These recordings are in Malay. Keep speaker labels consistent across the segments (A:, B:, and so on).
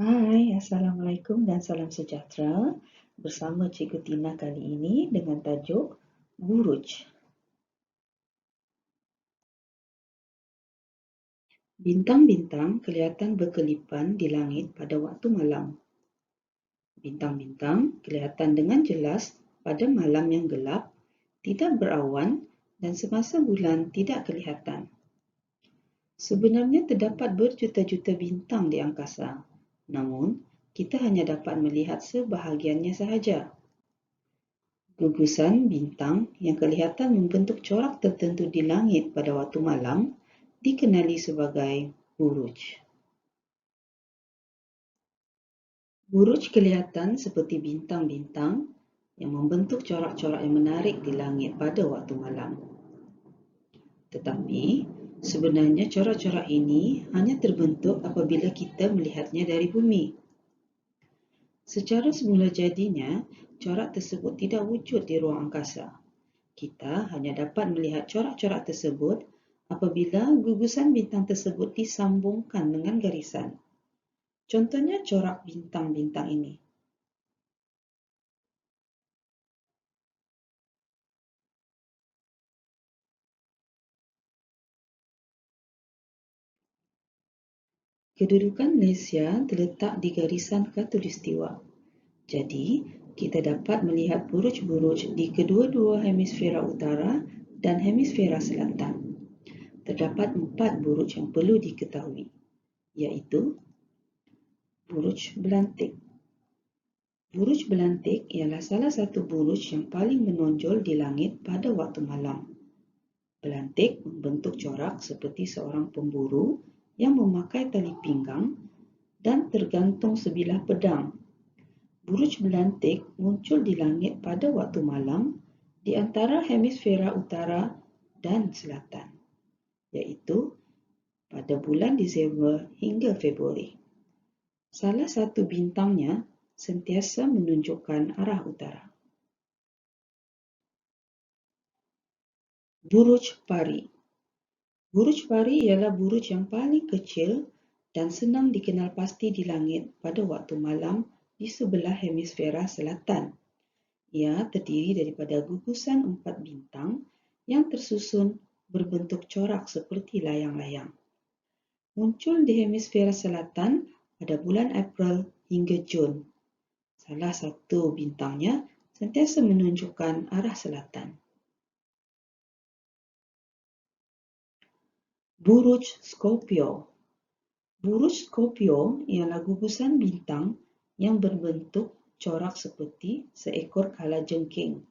A: Hai, Assalamualaikum dan salam sejahtera. Bersama Cikgu Tina kali ini dengan tajuk Buruj. Bintang-bintang kelihatan berkelipan di langit pada waktu malam. Bintang-bintang kelihatan dengan jelas pada malam yang gelap, tidak berawan dan semasa bulan tidak kelihatan. Sebenarnya terdapat berjuta-juta bintang di angkasa, namun kita hanya dapat melihat sebahagiannya sahaja. Gugusan bintang yang kelihatan membentuk corak tertentu di langit pada waktu malam dikenali sebagai buruj. Buruj kelihatan seperti bintang-bintang yang membentuk corak-corak yang menarik di langit pada waktu malam. Tetapi, sebenarnya corak-corak ini hanya terbentuk apabila kita melihatnya dari bumi. Secara semula jadinya, corak tersebut tidak wujud di ruang angkasa. Kita hanya dapat melihat corak-corak tersebut apabila gugusan bintang tersebut disambungkan dengan garisan. Contohnya corak bintang-bintang ini. Kedudukan Malaysia terletak di garisan khatulistiwa. Jadi, kita dapat melihat buruj-buruj di kedua-dua hemisfera utara dan hemisfera selatan. Terdapat 4 buruj yang perlu diketahui, iaitu buruj belantik. Buruj belantik ialah salah satu buruj yang paling menonjol di langit pada waktu malam. Belantik membentuk corak seperti seorang pemburu yang memakai tali pinggang dan tergantung sebilah pedang. Buruj belantik muncul di langit pada waktu malam di antara hemisfera utara dan selatan, iaitu pada bulan Disember hingga Februari. Salah satu bintangnya sentiasa menunjukkan arah utara. Buruj Pari. Buruj Pari ialah buruj yang paling kecil dan senang dikenal pasti di langit pada waktu malam di sebelah hemisfera selatan. Ia terdiri daripada gugusan 4 bintang yang tersusun berbentuk corak seperti layang-layang. Muncul di hemisfera selatan pada bulan April hingga Jun. Salah satu bintangnya sentiasa menunjukkan arah selatan. Buruj Scorpio. Buruj Scorpio ialah gugusan bintang yang berbentuk corak seperti seekor kalajengking.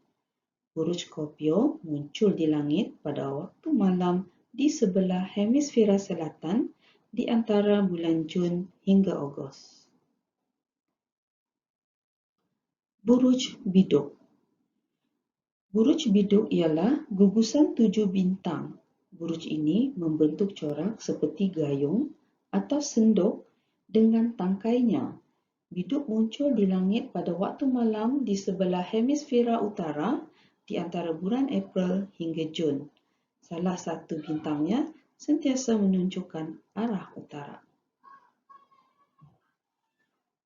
A: Buruj Scorpio muncul di langit pada waktu malam di sebelah hemisfera selatan di antara bulan Jun hingga Ogos. Buruj Biduk. Buruj Biduk ialah gugusan 7 bintang. Buruj ini membentuk corak seperti gayung atau sendok dengan tangkainya. Biduk muncul di langit pada waktu malam di sebelah hemisfera utara di antara bulan April hingga Jun. Salah satu bintangnya sentiasa menunjukkan arah utara.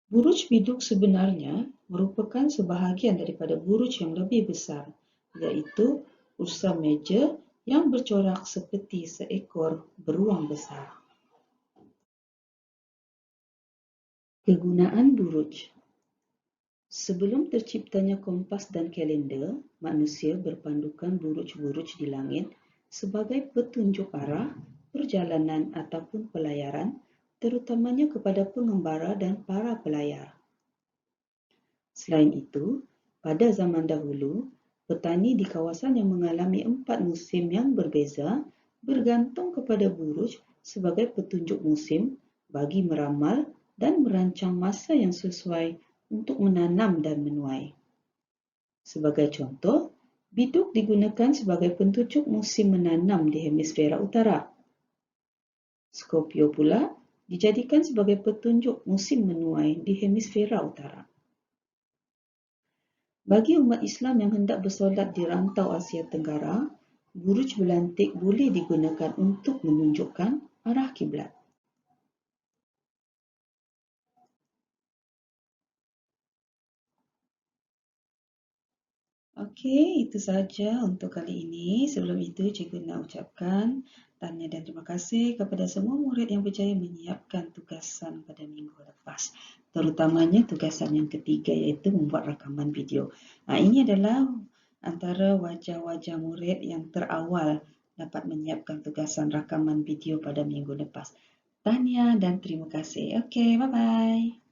A: Buruj biduk sebenarnya merupakan sebahagian daripada buruj yang lebih besar, iaitu Ursa Major yang bercorak seperti seekor beruang besar. Kegunaan buruj. Sebelum terciptanya kompas dan kalender, manusia berpandukan buruj-buruj di langit sebagai petunjuk arah, perjalanan ataupun pelayaran, terutamanya kepada pengembara dan para pelayar. Selain itu, pada zaman dahulu, petani di kawasan yang mengalami 4 musim yang berbeza bergantung kepada buruj sebagai petunjuk musim bagi meramal dan merancang masa yang sesuai untuk menanam dan menuai. Sebagai contoh, biduk digunakan sebagai petunjuk musim menanam di hemisfera utara. Scorpio pula dijadikan sebagai petunjuk musim menuai di hemisfera utara. Bagi umat Islam yang hendak bersolat di rantau Asia Tenggara, buruj belantik boleh digunakan untuk menunjukkan arah kiblat. Okey, itu sahaja untuk kali ini. Sebelum itu, cikgu nak ucapkan tahniah dan terima kasih kepada semua murid yang berjaya menyiapkan tugasan pada minggu lepas. Terutamanya tugasan yang ketiga iaitu membuat rakaman video. Ini adalah antara wajah-wajah murid yang terawal dapat menyiapkan tugasan rakaman video pada minggu lepas. Tahniah dan terima kasih. Okey, bye-bye.